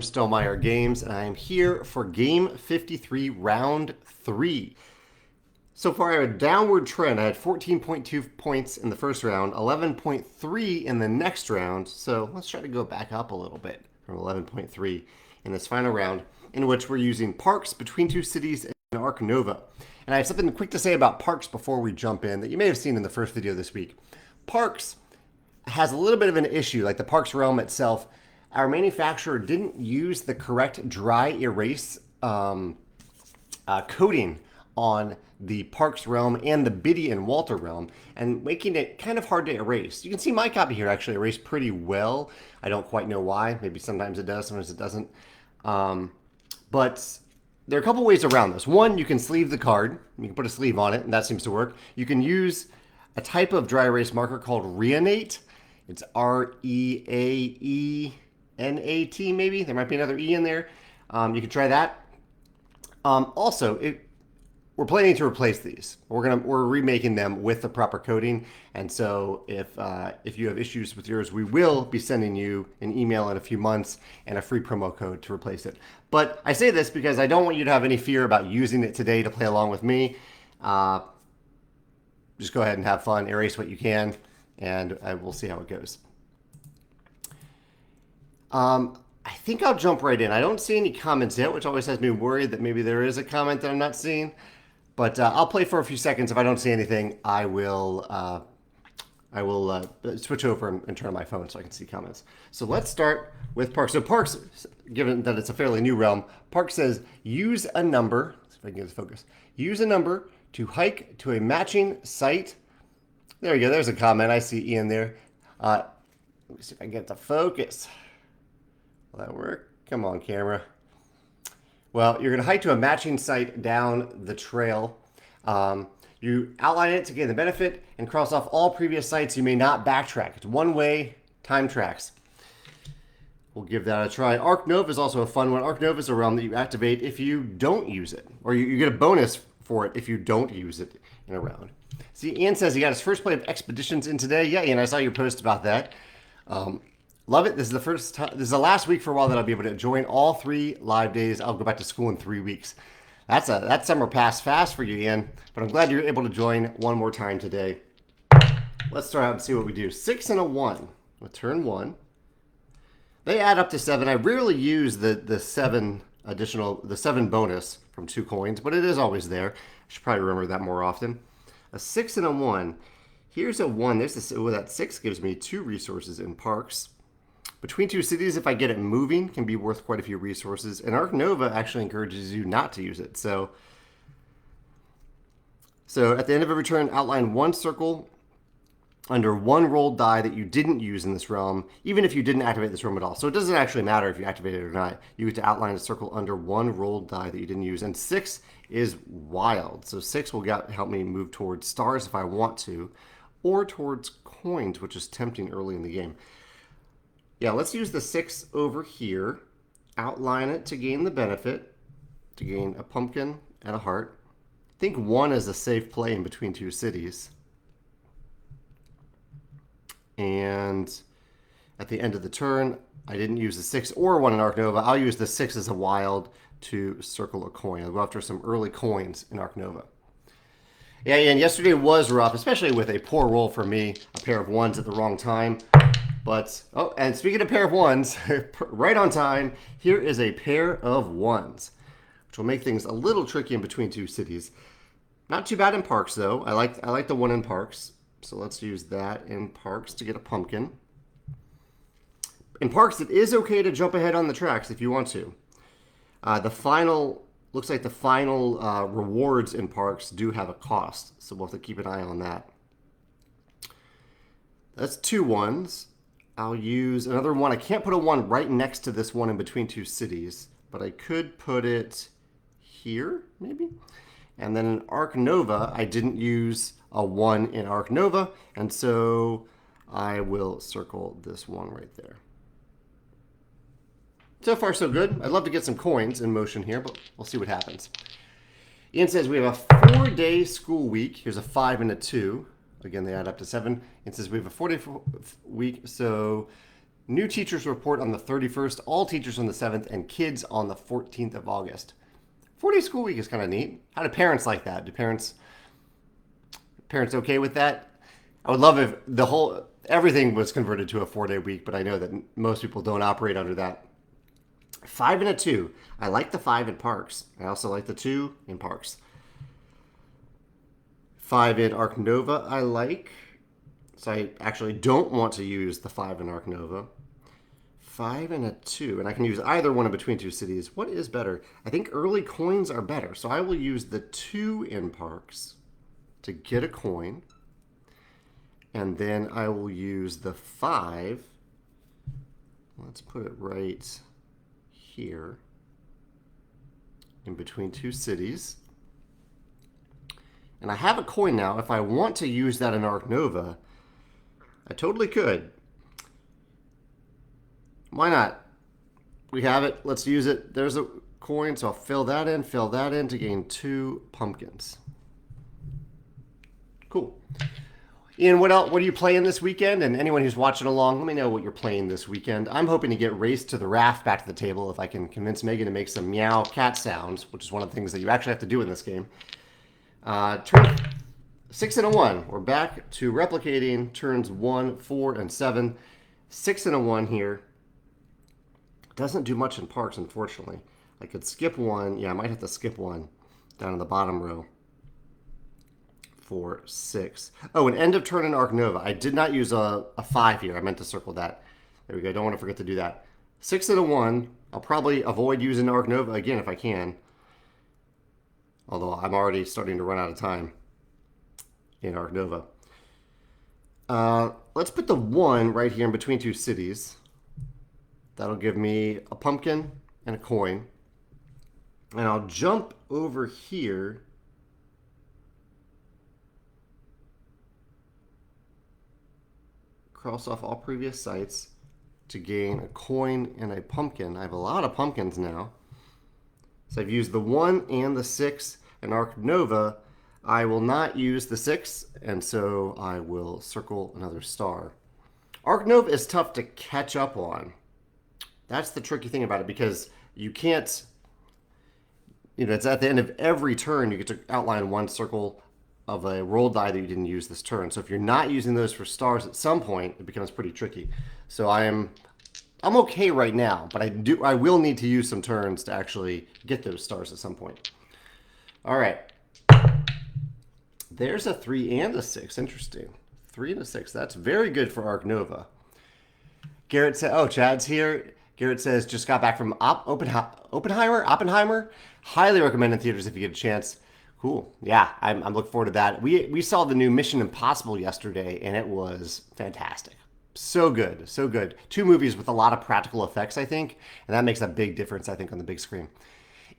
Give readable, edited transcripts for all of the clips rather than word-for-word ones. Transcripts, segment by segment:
Stellmeyer Games, and I am here for Game 53, Round 3. So far, I have a downward trend. I had 14.2 points in the first round, 11.3 in the next round. So let's try to go back up a little bit from 11.3 in this final round, in which we're using Parks, Between Two Cities, and Arc Nova. And I have something quick to say about Parks before we jump in that you may have seen in the first video this week. Parks has a little bit of an issue, like the Parks realm itself. Our manufacturer didn't use the correct dry erase coating on the Parks realm and the Biddy and Walter realm, and making it kind of hard to erase. You can see my copy here actually erased pretty well. I don't quite know why. Maybe sometimes it does, sometimes it doesn't. But there are a couple ways around this. One, you can sleeve the card. You can put a sleeve on it, and that seems to work. You can use a type of dry erase marker called Reanate. It's Reaenat, maybe. There might be another E in there. You can try that. Also, we're planning to replace these. We're remaking them with the proper coating, and so if you have issues with yours, we will be sending you an email in a few months and a free promo code to replace it. But I say this because I don't want you to have any fear about using it today to play along with me. Just go ahead and have fun, erase what you can, and we'll see how it goes. I think I'll jump right in. I don't see any comments yet, which always has me worried that maybe there is a comment that I'm not seeing. But I'll play for a few seconds. If I don't see anything, I will switch over and turn on my phone so I can see comments. So let's start with Parks. So Parks, given that it's a fairly new realm, Parks says use a number. Let's see if I can get this focus. Use a number to hike to a matching site. There we go. There's a comment. I see Ian there. Let me see if I can get the focus. Will that work? Come on, camera. Well, you're going to hike to a matching site down the trail. You outline it to gain the benefit and cross off all previous sites. You may not backtrack. It's one-way time tracks. We'll give that a try. Arc Nova is also a fun one. Arc Nova is a realm that you activate if you don't use it, or you get a bonus for it if you don't use it in a round. See, Ian says he got his first play of Expeditions in today. Yeah, Ian, I saw your post about that. Love it. This is the first time. This is the last week for a while that I'll be able to join all 3 live days. I'll go back to school in 3 weeks. That summer passed fast for you, Ian. But I'm glad you're able to join one more time today. Let's start out and see what we do. 6 and a 1 with turn 1. They add up to 7. I rarely use the 7 bonus from 2 coins, but it is always there. I should probably remember that more often. A 6 and a 1. Here's a 1. That 6 gives me 2 resources in Parks. Between Two Cities, if I get it moving, can be worth quite a few resources. And Arc Nova actually encourages you not to use it. So at the end of every turn, outline 1 circle under 1 rolled die that you didn't use in this realm, even if you didn't activate this realm at all. So it doesn't actually matter if you activate it or not. You get to outline a circle under 1 rolled die that you didn't use. And 6 is wild. So 6 will help me move towards stars if I want to, or towards coins, which is tempting early in the game. Yeah, let's use the 6 over here, outline it to gain the benefit, to gain a pumpkin and a heart. I think 1 is a safe play in Between Two Cities. And at the end of the turn, I didn't use the 6 or 1 in Arc Nova. I'll use the 6 as a wild to circle a coin. I'll go after some early coins in Arc Nova. Yeah, and yesterday was rough, especially with a poor roll for me, a pair of 1s at the wrong time. But, oh, and speaking of pair of 1s, right on time, here is a pair of 1s, which will make things a little tricky in Between Two Cities. Not too bad in Parks, though. I like the 1 in Parks. So let's use that in Parks to get a pumpkin. In Parks, it is okay to jump ahead on the tracks if you want to. Looks like the final rewards in Parks do have a cost, so we'll have to keep an eye on that. That's 2 1s. I'll use another 1. I can't put a 1 right next to this one in Between Two Cities, but I could put it here, maybe? And then in Arc Nova, I didn't use a 1 in Arc Nova, and so I will circle this 1 right there. So far, so good. I'd love to get some coins in motion here, but we'll see what happens. Ian says we have a 4-day school week. Here's a 5 and a 2. Again, they add up to 7. It says we have a 4-day week, so New teachers report on the 31st, all teachers on the 7th, and kids on the 14th of August. 4-day school week is kind of neat. How do parents like that? Do parents okay with that? I would love if everything was converted to a 4-day week, but I know that most people don't operate under that. 5 and a 2. I like the 5 in Parks. I also like the 2 in Parks. 5 in Arc Nova I like. So I actually don't want to use the 5 in Arc Nova. 5 and a 2. And I can use either one in between two cities. What is better? I think early coins are better. So I will use the 2 in Parks to get a coin. And then I will use the 5. Let's put it right here in between two cities. And I have a coin now. If I want to use that in Arc Nova, I totally could. Why not? We have it. Let's use it. There's a coin, so I'll fill that in to gain 2 pumpkins. Cool. Ian, what are you playing this weekend? And anyone who's watching along, let me know what you're playing this weekend. I'm hoping to get Race to the Raft back to the table if I can convince Megan to make some meow cat sounds, which is one of the things that you actually have to do in this game. Turn 6 and a 1. We're back to replicating turns 1, 4, and 7. 6 and a 1 here. Doesn't do much in Parks, unfortunately. I could skip 1. Yeah, I might have to skip 1 down in the bottom row. 4, 6. Oh, an end of turn in Arc Nova. I did not use a 5 here. I meant to circle that. There we go. Don't want to forget to do that. 6 and a 1. I'll probably avoid using Arc Nova again if I can. Although I'm already starting to run out of time in Arc Nova. Let's put the 1 right here in between two cities. That'll give me a pumpkin and a coin. And I'll jump over here. Cross off all previous sites to gain a coin and a pumpkin. I have a lot of pumpkins now. So I've used the 1 and the 6 in Arc Nova. I will not use the 6, and so I will circle another star. Arc Nova is tough to catch up on. That's the tricky thing about it, because you can't, it's at the end of every turn you get to outline one circle of a roll die that you didn't use this turn. So if you're not using those for stars at some point, it becomes pretty tricky. So I'm okay right now, but I will need to use some turns to actually get those stars at some point. All right. There's a 3 and a 6. Interesting. 3 and a 6. That's very good for Arc Nova. Garrett said, oh, Chad's here. Garrett says, just got back from Oppenheimer. Highly recommend in theaters if you get a chance. Cool. Yeah, I'm looking forward to that. We saw the new Mission Impossible yesterday, and it was fantastic. So good, so good. 2 movies with a lot of practical effects, I think, and that makes a big difference, I think, on the big screen.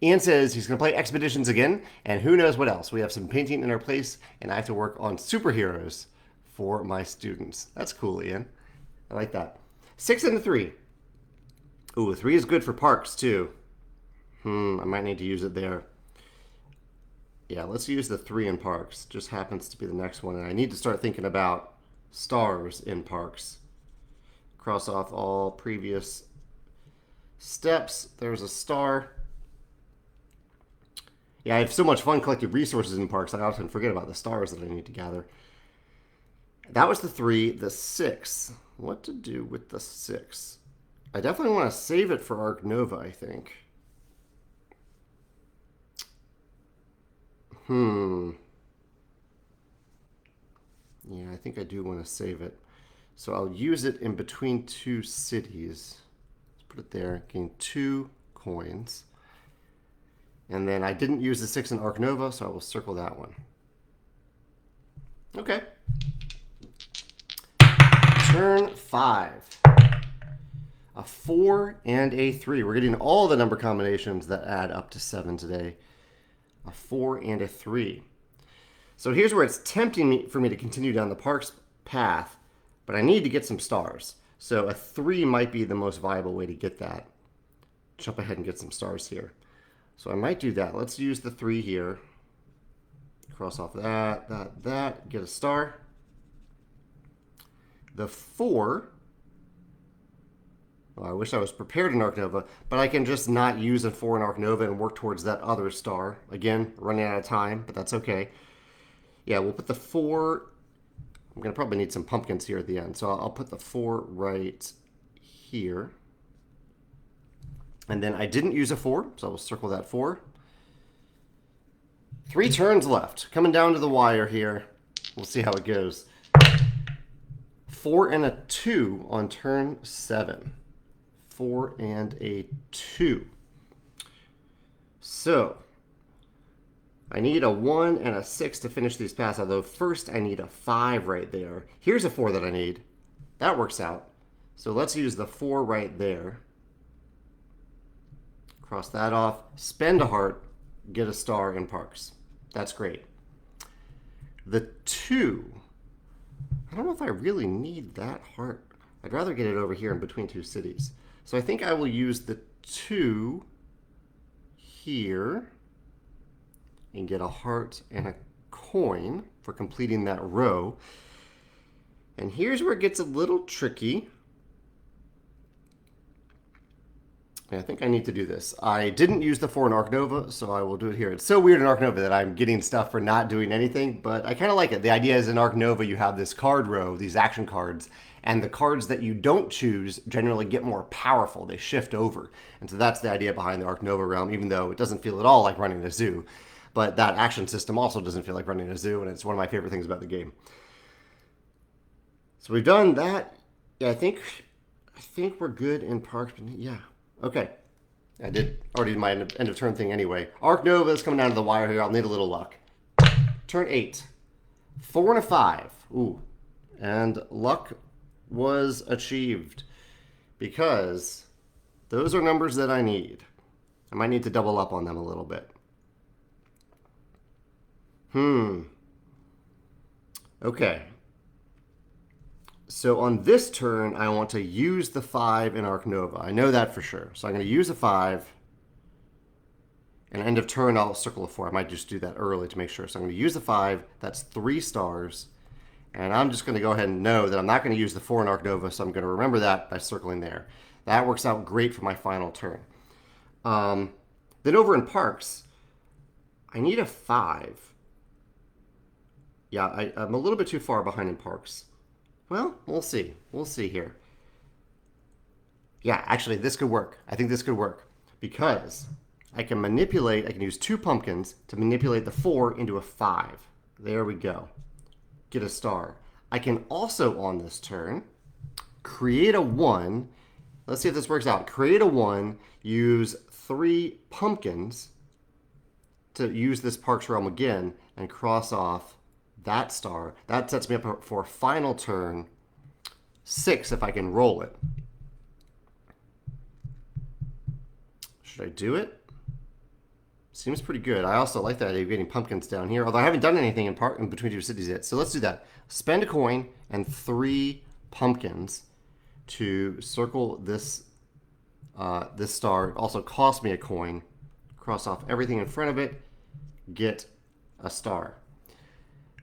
Ian says he's going to play Expeditions again, and who knows what else. We have some painting in our place, and I have to work on superheroes for my students. That's cool, Ian. I like that. 6 and a 3. Ooh, 3 is good for Parks, too. I might need to use it there. Yeah, let's use the 3 in Parks. Just happens to be the next one. And I need to start thinking about stars in Parks. Cross off all previous steps. There's a star. Yeah, I have so much fun collecting resources in Parks, I often forget about the stars that I need to gather. That was the 3. The 6. What to do with the 6? I definitely want to save it for Arc Nova, I think. Yeah, I think I do want to save it. So I'll use it in between two cities. Let's put it there. Gain 2 coins. And then I didn't use the 6 in Arc Nova, so I will circle that one. Okay. Turn 5. A 4 and a 3. We're getting all the number combinations that add up to 7 today. A 4 and a 3. So here's where it's tempting for me to continue down the Parks path, but I need to get some stars. So a 3 might be the most viable way to get that. Jump ahead and get some stars here. So I might do that. Let's use the 3 here. Cross off that, get a star. The 4, Well, I wish I was prepared in Arc Nova, but I can just not use a 4 in Arc Nova and work towards that other star. Again, running out of time, but that's okay. Yeah, we'll put the 4. I'm going to probably need some pumpkins here at the end, so I'll put the 4 right here. And then I didn't use a 4, so I'll circle that 4. 3 turns left. Coming down to the wire here. We'll see how it goes. 4 and a 2 on turn 7. 4 and a 2. So, I need a 1 and a 6 to finish these passes, although first I need a 5 right there. Here's a 4 that I need. That works out. So let's use the 4 right there. Cross that off. Spend a heart. Get a star in Parks. That's great. The 2. I don't know if I really need that heart. I'd rather get it over here in between 2 cities. So I think I will use the 2 here and get a heart and a coin for completing that row. And here's where it gets a little tricky. I think I need to do this. I didn't use the 4 in Arc Nova, so I will do it here. It's so weird in Arc Nova that I'm getting stuff for not doing anything, but I kind of like it. The idea is in Arc Nova you have this card row, these action cards, and the cards that you don't choose generally get more powerful. They shift over. And so that's the idea behind the Arc Nova realm, even though it doesn't feel at all like running a zoo. But that action system also doesn't feel like running a zoo, and it's one of my favorite things about the game. So we've done that. Yeah, I think we're good in Parks. Yeah. Okay. I did already my end of turn thing anyway. Arc Nova is coming down to the wire here. I'll need a little luck. Turn 8. 4 and a 5. Ooh. And luck was achieved because those are numbers that I need. I might need to double up on them a little bit. Okay. So on this turn, I want to use the 5 in Arc Nova. I know that for sure. So I'm going to use a 5. And end of turn, I'll circle a 4. I might just do that early to make sure. So I'm going to use the 5. That's 3 stars. And I'm just going to go ahead and know that I'm not going to use the 4 in Arc Nova, so I'm going to remember that by circling there. That works out great for my final turn. Then over in Parks, I need a 5. Yeah, I'm a little bit too far behind in Parks. Well, we'll see. We'll see here. Yeah, actually, this could work. I think this could work because I can use 2 pumpkins to manipulate the 4 into a 5. There we go. Get a star. I can also, on this turn, create a 1. Let's see if this works out. Create a 1, use 3 pumpkins to use this Parks realm again and cross off that star. That sets me up for a final turn 6 if I can roll it. Should I do it? Seems pretty good. I also like the idea of getting pumpkins down here, although I haven't done anything in between 2 cities yet. So let's do that. Spend a coin and 3 pumpkins to circle this this star. It also cost me a coin. Cross off everything in front of it. Get a star.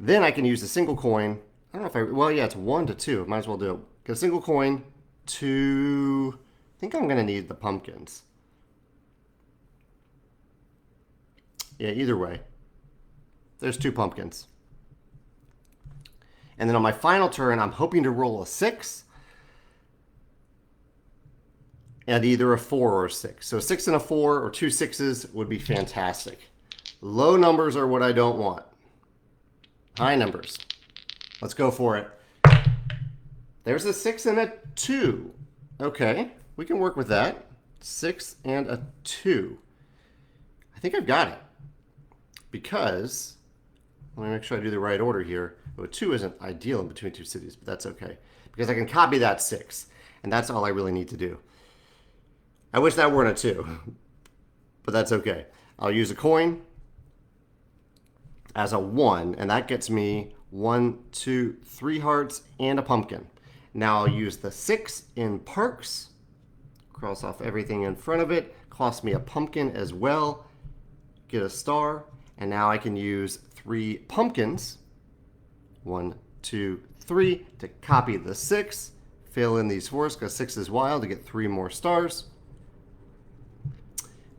Then I can use a single coin. I don't know if well, yeah, it's 1 to 2. Might as well do it. Get a single coin to, I think I'm going to need the pumpkins. Yeah, either way. There's 2 pumpkins. And then on my final turn, I'm hoping to roll a 6. And either a 4 or a 6. So a 6 and a 4 or 2 6s would be fantastic. Low numbers are what I don't want. High numbers. Let's go for it. There's a 6 and a 2. Okay, we can work with that. 6 and a 2. I think I've got it. Because, let me make sure I do the right order here. Well, a 2 isn't ideal in between 2 cities, but that's okay. Because I can copy that 6. And that's all I really need to do. I wish that weren't a 2. But that's okay. I'll use a coin as a 1, and that gets me 1, 2, 3 hearts and a pumpkin. Now I'll use the 6 in Parks, cross off everything in front of it, cost me a pumpkin as well, get a star, and now I can use 3 pumpkins, 1, 2, 3, to copy the 6, fill in these 4s because 6 is wild to get 3 more stars.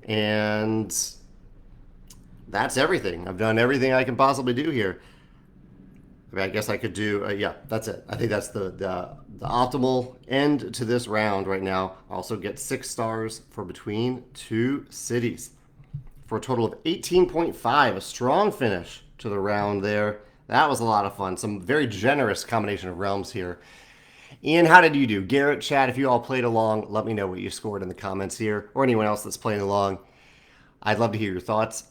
And that's everything. I've done everything I can possibly do here. I mean, I guess I could do, yeah, that's it. I think that's the optimal end to this round right now. I also get 6 stars for between 2 cities for a total of 18.5. A strong finish to the round there. That was a lot of fun. Some very generous combination of realms here. Ian, how did you do? Garrett, Chad, if you all played along, let me know what you scored in the comments here, or anyone else that's playing along. I'd love to hear your thoughts.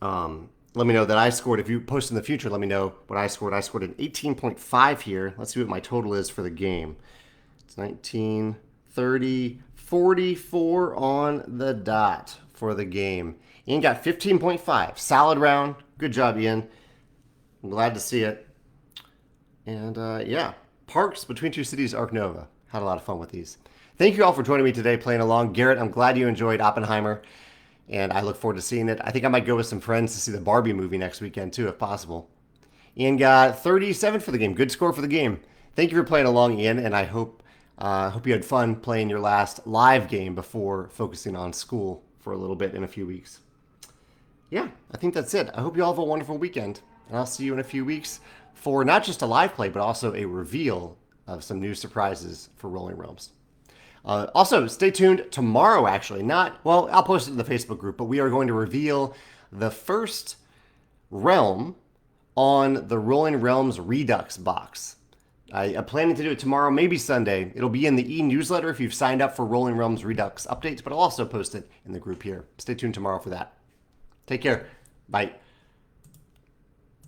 Let me know that I scored. If you post in the future, let me know what I scored. I scored an 18.5 here. Let's see what my total is for the game. It's 19, 30, 44 on the dot for the game. Ian got 15.5. Solid round. Good job, Ian. I'm glad to see it. And yeah. Parks Between Two Cities Arc Nova. Had a lot of fun with these. Thank you all for joining me today playing along. Garrett, I'm glad you enjoyed Oppenheimer, and I look forward to seeing it. I think I might go with some friends to see the Barbie movie next weekend too, if possible. Ian got 37 for the game. Good score for the game. Thank you for playing along, Ian, and I hope you had fun playing your last live game before focusing on school for a little bit in a few weeks. Yeah, I think that's it. I hope you all have a wonderful weekend, and I'll see you in a few weeks for not just a live play, but also a reveal of some new surprises for Rolling Realms. Also, stay tuned tomorrow, actually. I'll post it in the Facebook group, but we are going to reveal the first realm on the Rolling Realms Redux box. I'm planning to do it tomorrow, maybe Sunday. It'll be in the e-newsletter if you've signed up for Rolling Realms Redux updates, but I'll also post it in the group here. Stay tuned tomorrow for that. Take care. Bye.